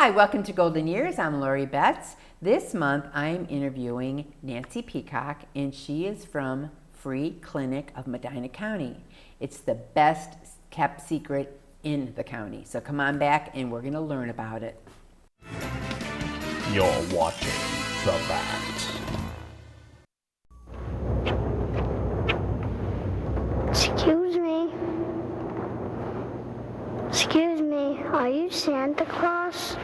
Hi, welcome to Golden Years. I'm Lori Betts. This month I'm interviewing Nancy Peacock, and she is from Free Clinic of Medina County. It's the best kept secret in the county. So come on back and we're going to learn about it. You're watching The Bat. Excuse me. Excuse me, are you Santa Claus?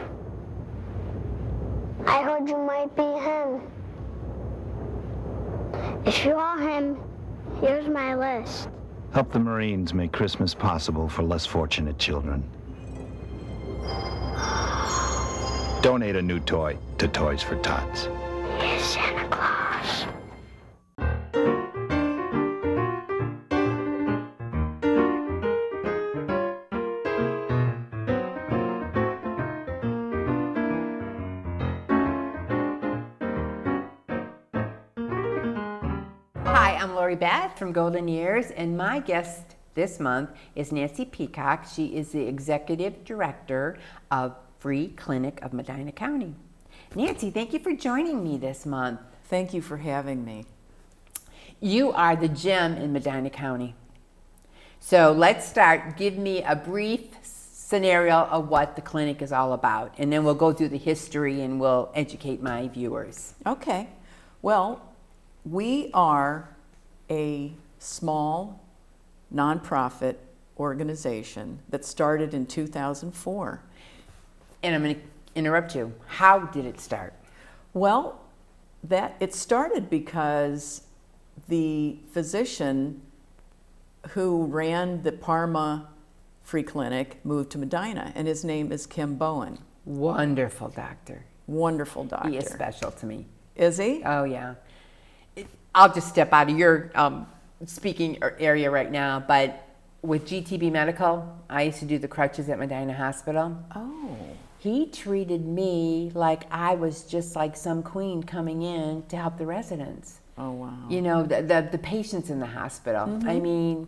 I heard you might be him. If you are him, here's my list. Help the Marines make Christmas possible for less fortunate children. Donate a new toy to Toys for Tots. Here's Santa Claus. Hi, I'm Lori Betts from Golden Years, and my guest this month is Nancy Peacock. She is the Executive Director of Free Clinic of Medina County. Nancy, thank you for joining me this month. Thank you for having me. You are the gem in Medina County. So let's start. Give me a brief scenario of what the clinic is all about, and then we'll go through the history and we'll educate my viewers. Okay. Well, we are a small nonprofit organization that started in 2004. And I'm going to interrupt you. How did it start? Well, it started because the physician who ran the Parma Free Clinic moved to Medina, and his name is Kim Bowen. Wonderful doctor. Wonderful doctor. He is special to me. Is he? Oh, yeah. I'll just step out of your speaking area right now, but with GTB Medical, I used to do the crutches at Medina Hospital. Oh. He treated me like I was just like some queen coming in to help the residents. Oh, wow. You know, the patients in the hospital. Mm-hmm. I mean,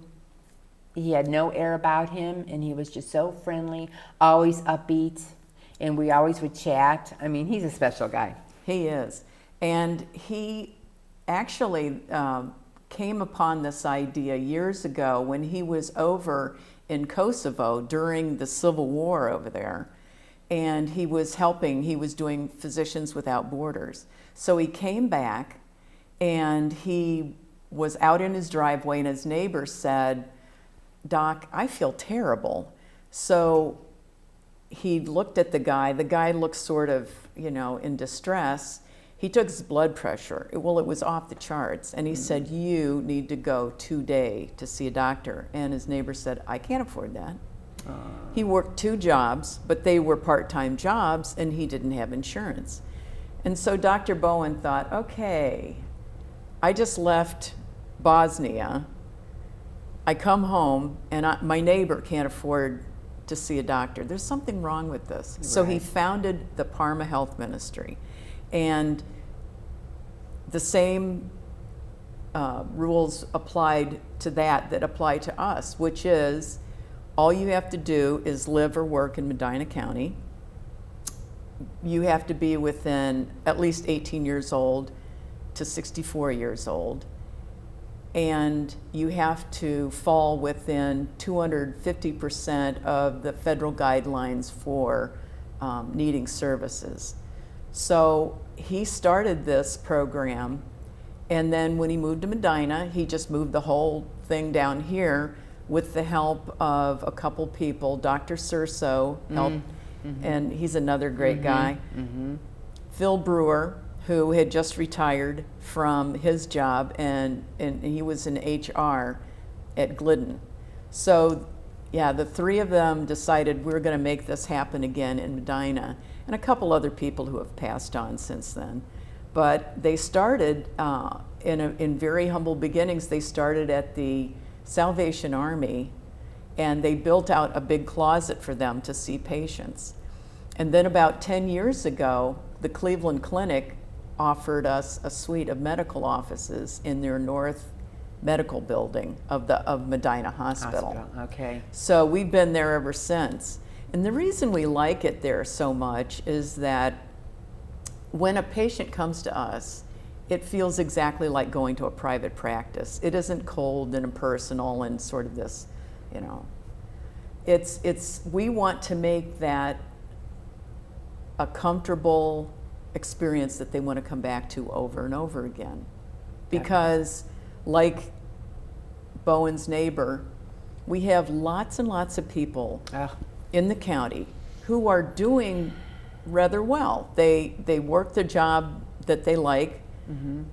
he had no air about him, and he was just so friendly, always upbeat, and we always would chat. I mean, he's a special guy. He is. And he actually came upon this idea years ago when he was over in Kosovo during the Civil War over there. And he was doing Physicians Without Borders. So he came back, and he was out in his driveway, and his neighbor said, "Doc, I feel terrible." So he looked at the guy. The guy looked sort of, in distress. He took his blood pressure. Well, it was off the charts. And he said, "You need to go today to see a doctor." And his neighbor said, "I can't afford that." He worked 2 jobs, but they were part-time jobs, and he didn't have insurance. And so Dr. Bowen thought, okay, I just left Bosnia. I come home, and my neighbor can't afford to see a doctor. There's something wrong with this. Right. So he founded the Parma Health Ministry. And the same rules applied to that apply to us, which is all you have to do is live or work in Medina County. You have to be within at least 18 years old to 64 years old. And you have to fall within 250% of the federal guidelines for needing services. So he started this program, and then when he moved to Medina, he just moved the whole thing down here with the help of a couple people. Dr. Surso helped, and he's another great guy. Phil Brewer, who had just retired from his job, and he was in HR at Glidden. So yeah, the 3 of them decided we're going to make this happen again in Medina, and a couple other people who have passed on since then. But they started in very humble beginnings. They started at the Salvation Army, and they built out a big closet for them to see patients. And then about 10 years ago, the Cleveland Clinic offered us a suite of medical offices in their North Medical Building of Medina Hospital. Okay. So we've been there ever since. And the reason we like it there so much is that when a patient comes to us, it feels exactly like going to a private practice. It isn't cold and impersonal and sort of this, you know. We want to make that a comfortable experience that they want to come back to over and over again. Because like Bowen's neighbor, we have lots and lots of people in the county who are doing rather well. They work the job that they like,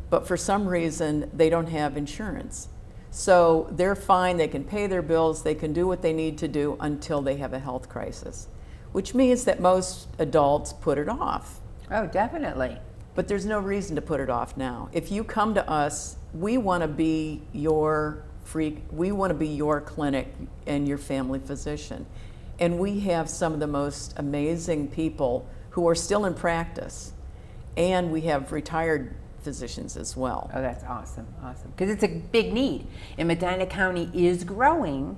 but for some reason they don't have insurance. So they're fine, they can pay their bills, they can do what they need to do until they have a health crisis, which means that most adults put it off. Oh, definitely. But there's no reason to put it off now. If you come to us, we want to be your clinic and your family physician. And we have some of the most amazing people who are still in practice. And we have retired physicians as well. Oh, that's awesome, awesome. Because it's a big need. And Medina County is growing,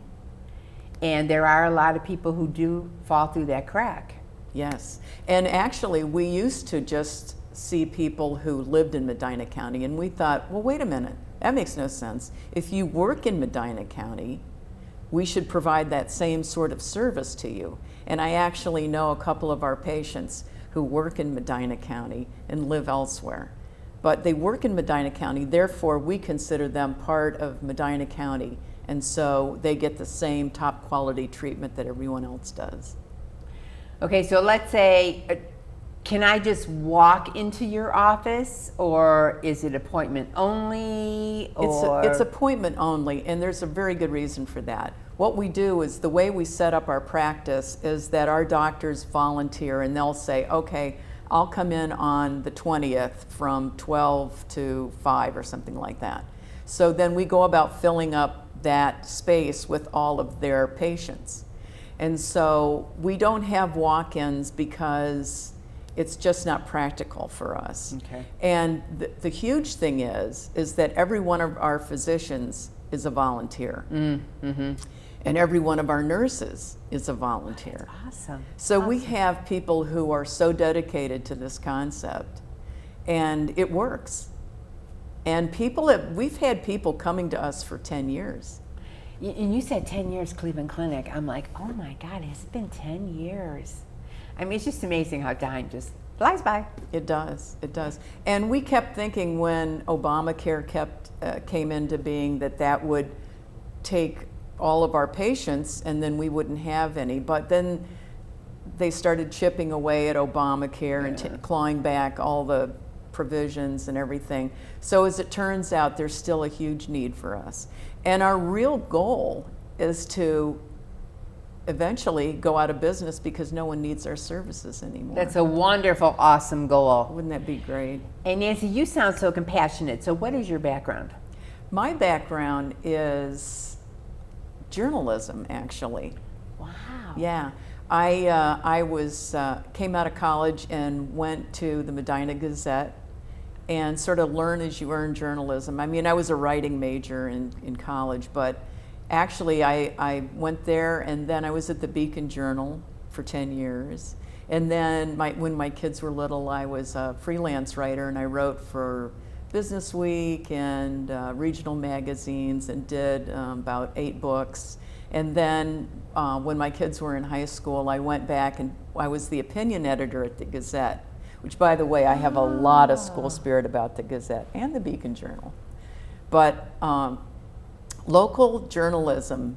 and there are a lot of people who do fall through that crack. Yes. And actually, we used to just see people who lived in Medina County, and we thought, well, wait a minute, that makes no sense. If you work in Medina County, we should provide that same sort of service to you. And I actually know a couple of our patients who work in Medina County and live elsewhere. But they work in Medina County, therefore we consider them part of Medina County, and so they get the same top quality treatment that everyone else does. Okay, so let's say, can I just walk into your office, or is it appointment only? Or? It's appointment only, and there's a very good reason for that. What we do is, the way we set up our practice is that our doctors volunteer, and they'll say, okay, I'll come in on the 20th from 12 to 5 or something like that. So then we go about filling up that space with all of their patients. And so we don't have walk-ins because it's just not practical for us. Okay. And the huge thing is that every one of our physicians is a volunteer. And every one of our nurses is a volunteer. That's awesome. So awesome. we have people who are so dedicated to this concept, and it works. And we've had people coming to us for 10 years. And you said 10 years Cleveland Clinic. I'm like, oh my God, it's been 10 years. I mean, it's just amazing how time just flies by. It does, it does. And we kept thinking when Obamacare came into being that would take all of our patients and then we wouldn't have any. But then they started chipping away at Obamacare and clawing back all the provisions and everything. So as it turns out, there's still a huge need for us. And our real goal is to eventually go out of business because no one needs our services anymore. That's a wonderful, awesome goal. Wouldn't that be great? And Nancy, you sound so compassionate. So what is your background? My background is journalism, actually. Wow. Yeah. I came out of college and went to the Medina Gazette and sort of learn as you earn journalism. I mean, I was a writing major in college, but actually I went there, and then I was at the Beacon Journal for 10 years. And then when my kids were little, I was a freelance writer, and I wrote for Business Week and regional magazines, and did about 8 books. And then when my kids were in high school, I went back and I was the opinion editor at the Gazette, which, by the way, I have a lot of school spirit about the Gazette and the Beacon Journal. But local journalism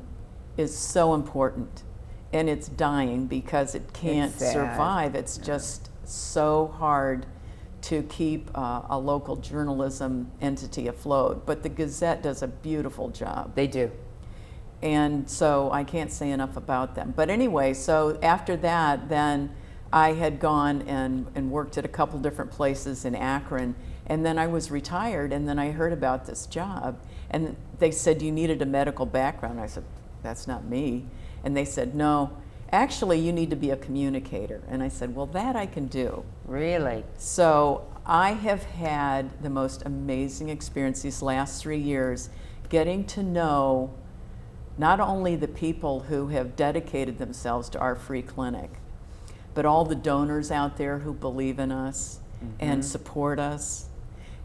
is so important, and it's dying because it can't survive. It's just so hard to keep a local journalism entity afloat. But the Gazette does a beautiful job. They do. And so I can't say enough about them. But anyway, so after that, then I had gone and worked at a couple different places in Akron, and then I was retired, and then I heard about this job, and they said you needed a medical background. I said, that's not me. And they said, no, actually you need to be a communicator. And I said, well, that I can do. Really? So I have had the most amazing experience these last 3 years getting to know not only the people who have dedicated themselves to our free clinic, but all the donors out there who believe in us and support us,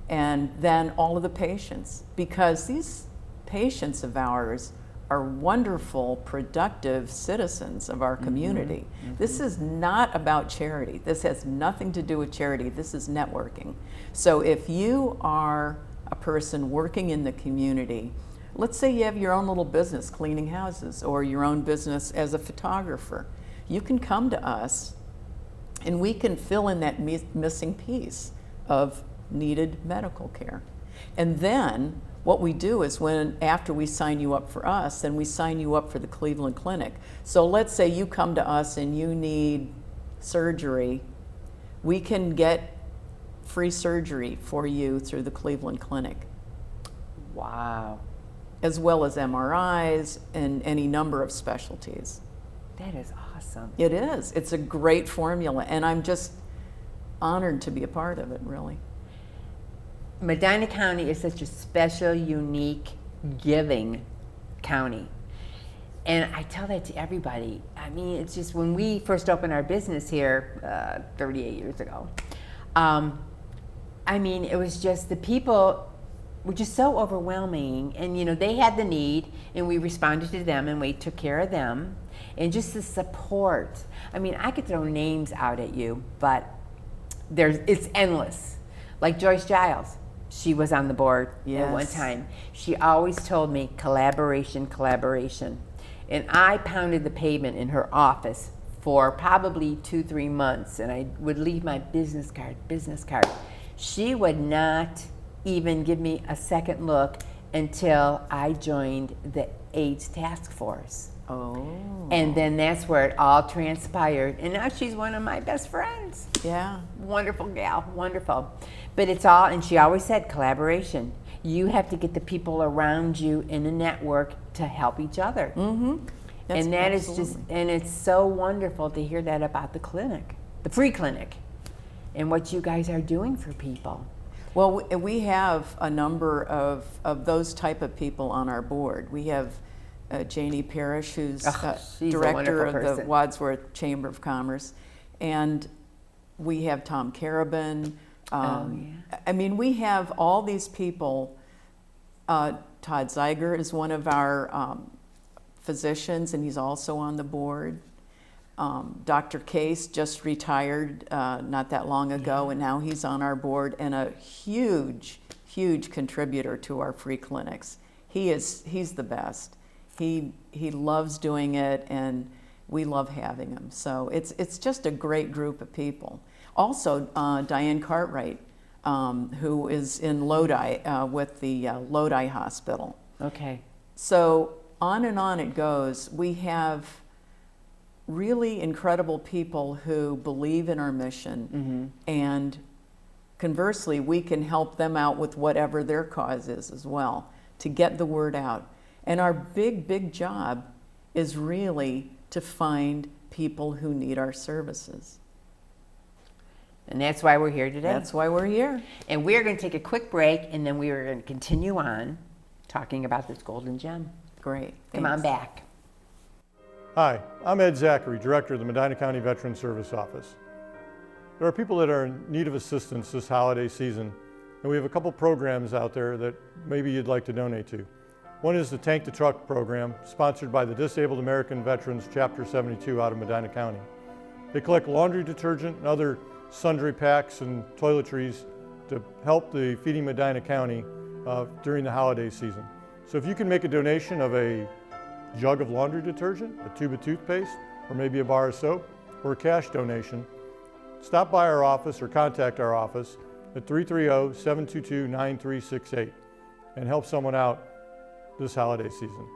and then all of the patients, because these patients of ours are wonderful, productive citizens of our community. This is not about charity. This has nothing to do with charity. This is networking. So if you are a person working in the community, let's say you have your own little business cleaning houses, or your own business as a photographer, you can come to us and we can fill in that missing piece of needed medical care. And then what we do is, after we sign you up for us, then we sign you up for the Cleveland Clinic. So let's say you come to us and you need surgery, we can get free surgery for you through the Cleveland Clinic. Wow. As well as MRIs and any number of specialties. That is awesome. It is. It's a great formula, and I'm just honored to be a part of it, really. Medina County is such a special, unique, giving county. And I tell that to everybody. I mean, it's just when we first opened our business here 38 years ago, I mean, it was just the people were just so overwhelming. And, you know, they had the need, and we responded to them, and we took care of them. And just the support. I mean, I could throw names out at you, but it's endless. Like Joyce Giles. She was on the board at one time. She always told me, collaboration, collaboration. And I pounded the pavement in her office for probably 2-3 months, and I would leave my business card. She would not even give me a second look until I joined the AIDS task force. Oh. And then that's where it all transpired. And now she's one of my best friends. Yeah. Wonderful gal, wonderful. But it's all, and she always said, collaboration. You have to get the people around you in a network to help each other. And that is just, and it's so wonderful to hear that about the clinic, the free clinic, and what you guys are doing for people. Well, we have a number of those type of people on our board. We have Janie Parrish, who's director of the Wadsworth Chamber of Commerce, and we have Tom Carabin. I mean, we have all these people. Todd Zeiger is one of our physicians, and he's also on the board. Dr. Case just retired not that long ago, and now he's on our board, and a huge contributor to our free clinics. He's the best. He loves doing it, and we love having him. So it's just a great group of people. Also, Diane Cartwright, who is in Lodi with the Lodi Hospital. Okay. So on and on it goes. We have really incredible people who believe in our mission, and conversely, we can help them out with whatever their cause is as well, to get the word out. And our big job is really to find people who need our services. And that's why we're here today. That's why we're here. And we're going to take a quick break, and then we are going to continue on talking about this golden gem. Great. Come on back. Hi, I'm Ed Zachary, Director of the Medina County Veterans Service Office. There are people that are in need of assistance this holiday season, and we have a couple programs out there that maybe you'd like to donate to. One is the Tank the Truck program, sponsored by the Disabled American Veterans Chapter 72 out of Medina County. They collect laundry detergent and other sundry packs and toiletries to help the Feeding Medina County during the holiday season. So if you can make a donation of a jug of laundry detergent, a tube of toothpaste, or maybe a bar of soap, or a cash donation, stop by our office or contact our office at 330-722-9368 and help someone out this holiday season.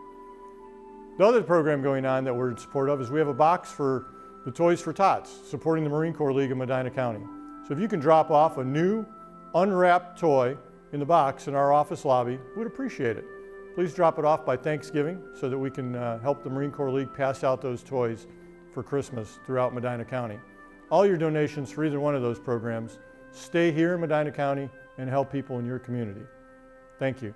The other program going on that we're in support of is we have a box for the Toys for Tots, supporting the Marine Corps League of Medina County. So if you can drop off a new unwrapped toy in the box in our office lobby, we'd appreciate it. Please drop it off by Thanksgiving so that we can help the Marine Corps League pass out those toys for Christmas throughout Medina County. All your donations for either one of those programs stay here in Medina County and help people in your community. Thank you.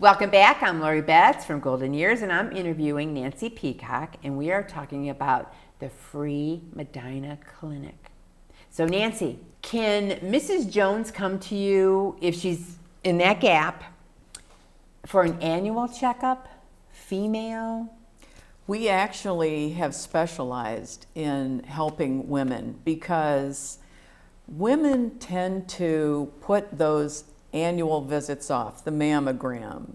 Welcome back. I'm Lori Betts from Golden Years, and I'm interviewing Nancy Peacock, and we are talking about the free Medina Clinic. So Nancy, can Mrs. Jones come to you if she's in that gap for an annual checkup, female? We actually have specialized in helping women because women tend to put those annual visits off, the mammogram,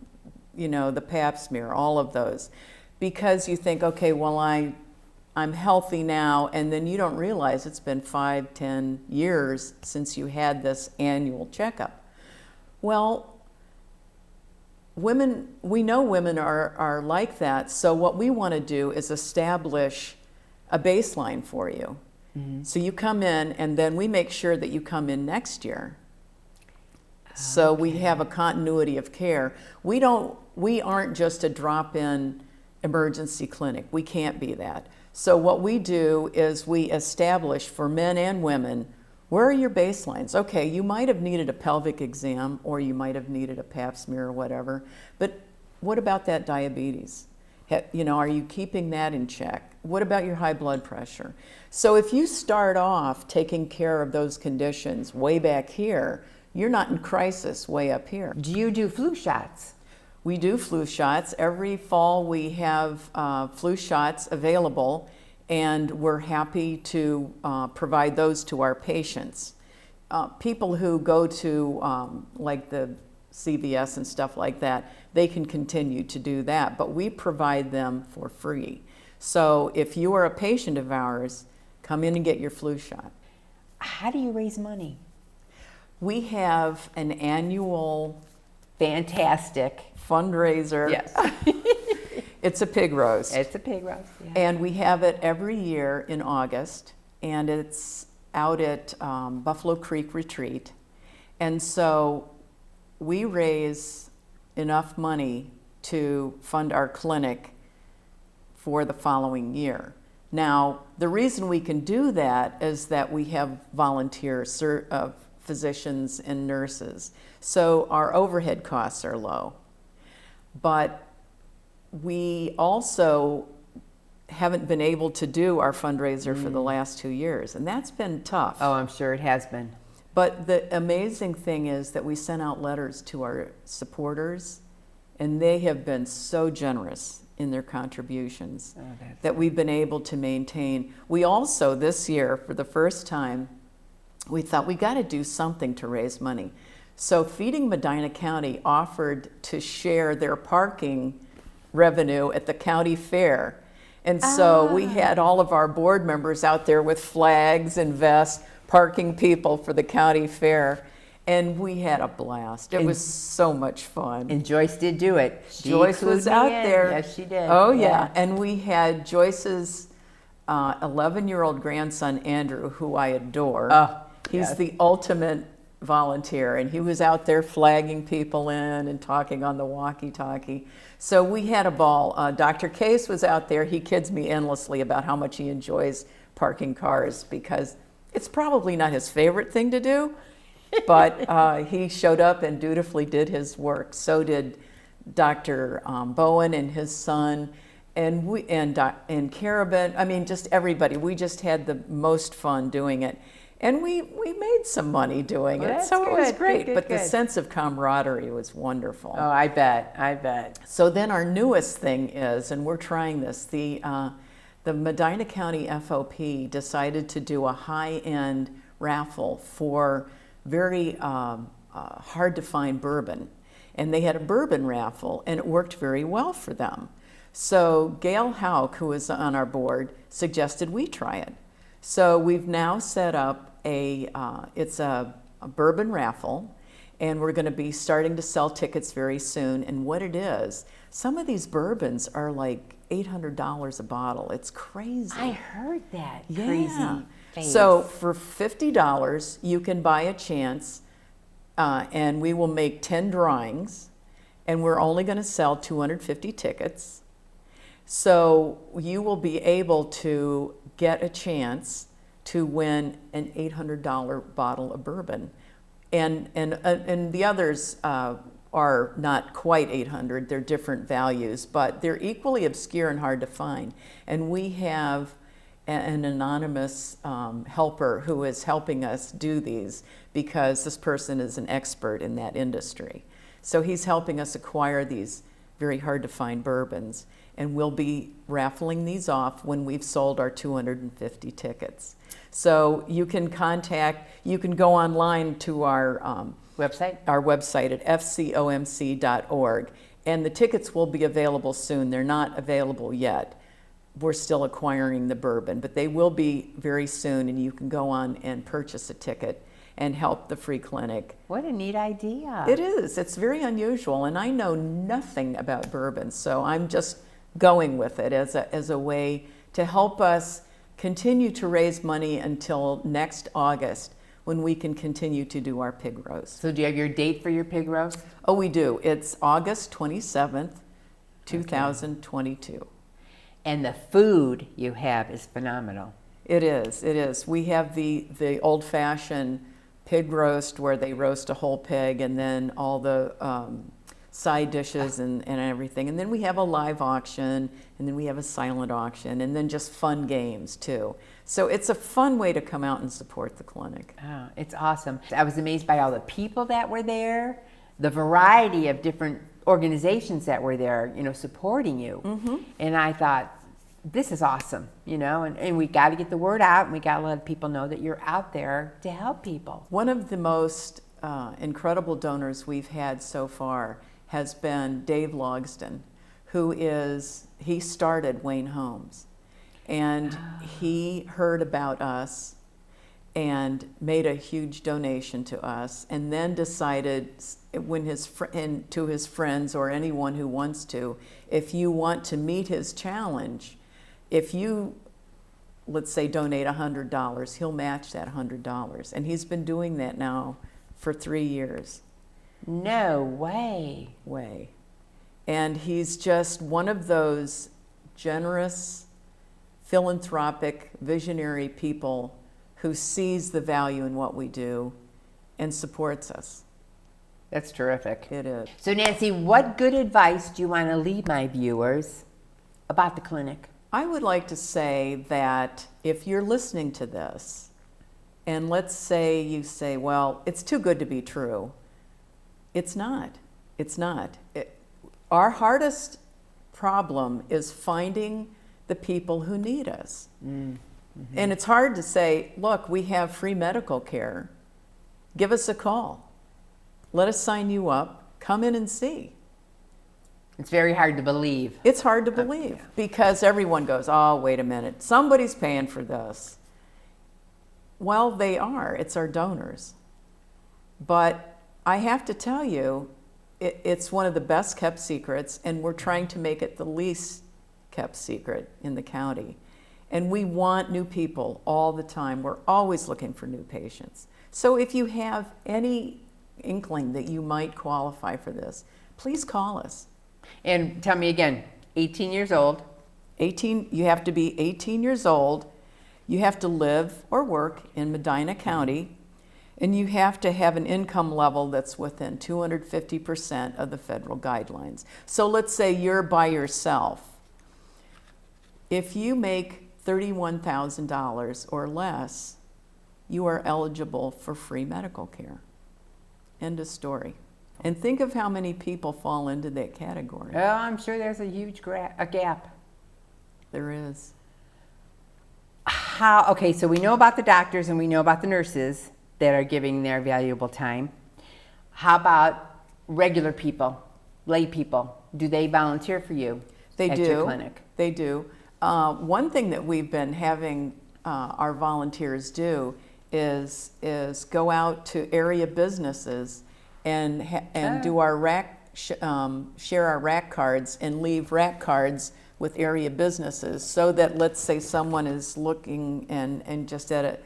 the pap smear, all of those, because you think, okay, well, I'm healthy now, and then you don't realize it's been 5, 10 years since you had this annual checkup. Well, we know women are like that, so what we want to do is establish a baseline for you. Mm-hmm. So you come in, and then we make sure that you come in next year. So we have a continuity of care. We aren't just a drop-in emergency clinic. We can't be that. So what we do is we establish for men and women, where are your baselines? Okay, you might have needed a pelvic exam, or you might have needed a pap smear or whatever, but what about that diabetes? Are you keeping that in check? What about your high blood pressure? So if you start off taking care of those conditions way back here, you're not in crisis way up here. Do you do flu shots? We do flu shots. Every fall we have flu shots available, and we're happy to provide those to our patients. People who go to like the CVS and stuff like that, they can continue to do that, but we provide them for free. So if you are a patient of ours, come in and get your flu shot. How do you raise money? We have an annual fantastic fundraiser. Yes. It's a pig roast. It's a pig roast, yeah. And we have it every year in August, and it's out at Buffalo Creek Retreat. And so we raise enough money to fund our clinic for the following year. Now, the reason we can do that is that we have volunteer physicians and nurses. So our overhead costs are low. But we also haven't been able to do our fundraiser for the last 2 years, and that's been tough. Oh, I'm sure it has been. But the amazing thing is that we sent out letters to our supporters, and they have been so generous in their contributions that we've been able to maintain. We also, this year, for the first time, we thought we got to do something to raise money. So Feeding Medina County offered to share their parking revenue at the county fair. And so we had all of our board members out there with flags and vests, parking people for the county fair. And we had a blast. It was so much fun. And Joyce did do it. Joyce was out there. Yes, she did. Oh, yeah. And we had Joyce's 11-year-old grandson, Andrew, who I adore. Oh, He's the ultimate volunteer, and he was out there flagging people in and talking on the walkie-talkie. So we had a ball. Dr. Case was out there. He kids me endlessly about how much he enjoys parking cars because it's probably not his favorite thing to do, but he showed up and dutifully did his work. So did Dr. Bowen and his son, and Carabin. I mean, just everybody. We just had the most fun doing it. And we made some money doing it, so it was great. But the sense of camaraderie was wonderful. Oh, I bet. So then our newest thing is, and we're trying this, the Medina County FOP decided to do a high-end raffle for very hard-to-find bourbon. And they had a bourbon raffle, and it worked very well for them. So Gail Hauk, who is on our board, suggested we try it. So we've now set up it's a bourbon raffle, and we're going to be starting to sell tickets very soon. And what it is, some of these bourbons are like $800 a bottle. It's crazy. I heard that. Yeah. Crazy face. So for $50, you can buy a chance, and we will make 10 drawings, and we're only going to sell 250 tickets. So you will be able to get a chance to win an $800 bottle of bourbon. And the others are not quite 800. They're different values, but they're equally obscure and hard to find. And we have an anonymous helper who is helping us do these because this person is an expert in that industry. So he's helping us acquire these very hard to find bourbons. And we'll be raffling these off when we've sold our 250 tickets. So you can go online to our Website? Our website at fcomc.org, and the tickets will be available soon. They're not available yet. We're still acquiring the bourbon, but they will be very soon, and you can go on and purchase a ticket and help the free clinic. What a neat idea. It is. It's very unusual, and I know nothing about bourbon, so I'm just going with it as a way to help us continue to raise money until next August, when we can continue to do our pig roast. So do you have your date for your pig roast? Oh, we do. It's August 27th, 2022. Okay. And the food you have is phenomenal. It is, it is. We have the old-fashioned pig roast where they roast a whole pig and then all the side dishes and everything. And then we have a live auction, and then we have a silent auction, and then just fun games too. So it's a fun way to come out and support the clinic. Oh, it's awesome. I was amazed by all the people that were there, the variety of different organizations that were there, supporting you. Mm-hmm. And I thought, this is awesome, and we got to get the word out, and we got to let people know that you're out there to help people. One of the most incredible donors we've had so far has been Dave Logston, he started Wayne Homes. And he heard about us and made a huge donation to us, and then decided to his friends or anyone who wants to, if you want to meet his challenge, if you, let's say, donate $100, he'll match that $100. And he's been doing that now for 3 years. No way. And he's just one of those generous, philanthropic, visionary people who sees the value in what we do and supports us. That's terrific. It is. So Nancy, what good advice do you want to leave my viewers about the clinic? I would like to say that if you're listening to this, and let's say you say, well, it's too good to be true. It's not. It's not. Our hardest problem is finding the people who need us. Mm-hmm. And it's hard to say, look, we have free medical care. Give us a call. Let us sign you up. Come in and see. It's very hard to believe. It's hard to believe because everyone goes, oh, wait a minute, somebody's paying for this. Well, they are. It's our donors. But I have to tell you, it's one of the best kept secrets, and we're trying to make it the least kept secret in the county. And we want new people all the time. We're always looking for new patients. So if you have any inkling that you might qualify for this, please call us. And tell me again, 18 years old. You have to be 18 years old. You have to live or work in Medina County, and you have to have an income level that's within 250% of the federal guidelines. So let's say you're by yourself. If you make $31,000 or less, you are eligible for free medical care. End of story. And think of how many people fall into that category. Oh, I'm sure there's a huge gap. There is. Okay, so we know about the doctors and we know about the nurses that are giving their valuable time. How about regular people, lay people? Do they volunteer for you at your clinic? They do. One thing that we've been having our volunteers do is go out to area businesses and do our share our rack cards and leave rack cards with area businesses, so that, let's say someone is looking and just at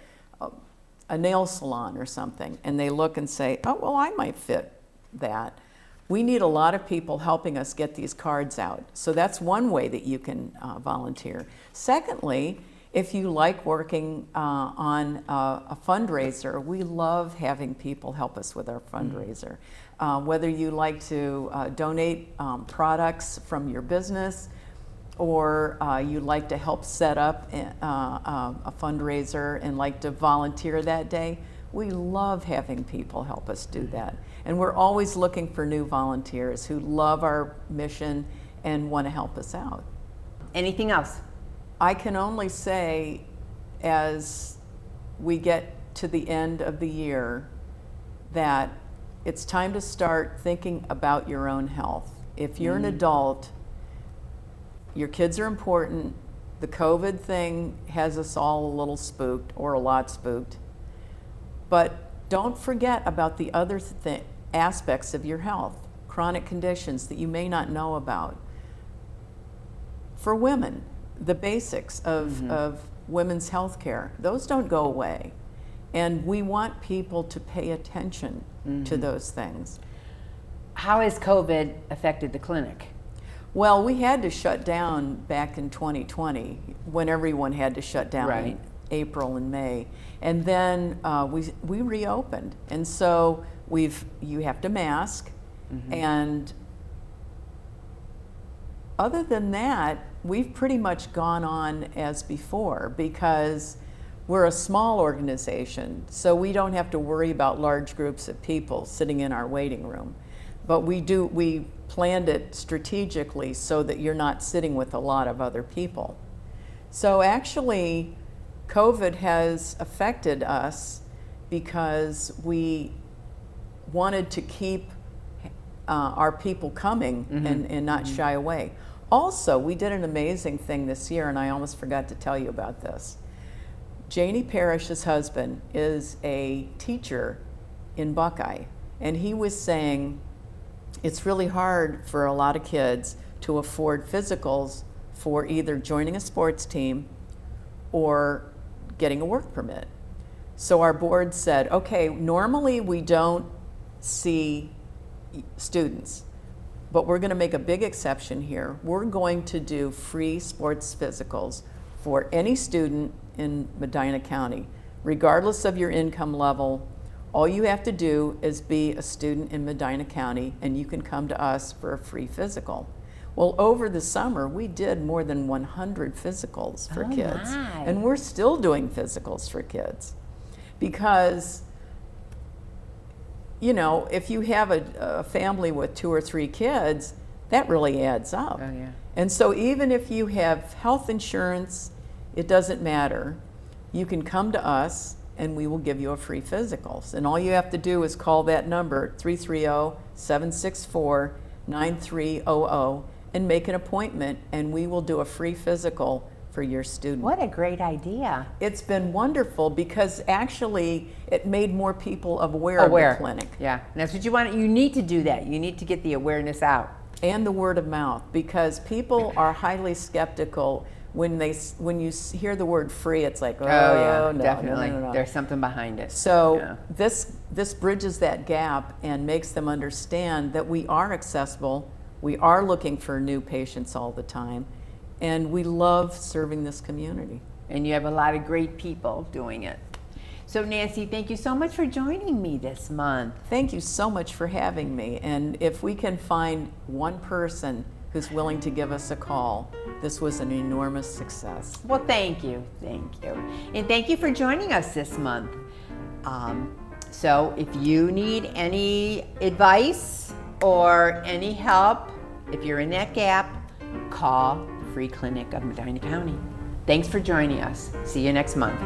a nail salon or something, and they look and say, oh, well, I might fit that. We need a lot of people helping us get these cards out. So that's one way that you can volunteer. Secondly, If you like working on a fundraiser, we love having people help us with our fundraiser. Whether you like to donate products from your business, or you like to help set up a fundraiser and like to volunteer that day, we love having people help us do that. And we're always looking for new volunteers who love our mission and want to help us out. Anything else? I can only say, as we get to the end of the year, that it's time to start thinking about your own health. If you're an adult, your kids are important. The COVID thing has us all a little spooked, or a lot spooked. But don't forget about the other aspects of your health, chronic conditions that you may not know about. For women, the basics of women's health care, those don't go away. And we want people to pay attention to those things. How has COVID affected the clinic? Well, we had to shut down back in 2020 when everyone had to shut down in April and May. And then we reopened. And so you have to mask. And other than that, we've pretty much gone on as before, because we're a small organization, so we don't have to worry about large groups of people sitting in our waiting room. But we planned it strategically so that you're not sitting with a lot of other people. So actually, COVID has affected us because we wanted to keep our people coming and not shy away. Also, we did an amazing thing this year, and I almost forgot to tell you about this. Janie Parrish's husband is a teacher in Buckeye, and he was saying it's really hard for a lot of kids to afford physicals for either joining a sports team or getting a work permit. So our board said, okay, normally we don't see students, but we're going to make a big exception here. We're going to do free sports physicals for any student in Medina County, regardless of your income level. All you have to do is be a student in Medina County, and you can come to us for a free physical. Well, over the summer, we did more than 100 physicals for kids. And we're still doing physicals for kids. Because, you know, if you have a family with 2 or 3 kids, that really adds up. Oh, yeah. And so even if you have health insurance, it doesn't matter. You can come to us and we will give you a free physicals. And all you have to do is call that number, 330-764-9300, and make an appointment, and we will do a free physical for your student. What a great idea. It's been wonderful because actually it made more people aware of the clinic. Yeah, and that's what you want. You need to do that. You need to get the awareness out. And the word of mouth, because people are highly skeptical when you hear the word free. It's like, oh yeah, no, definitely. No. There's something behind it. So this bridges that gap and makes them understand that we are accessible. We are looking for new patients all the time, and we love serving this community. And you have a lot of great people doing it. So Nancy, thank you so much for joining me this month. Thank you so much for having me. And if we can find one person who's willing to give us a call, this was an enormous success. Well, thank you. And thank you for joining us this month. So if you need any advice or any help, if you're in that gap, call the Free Clinic of Medina County. Thanks for joining us. See you next month.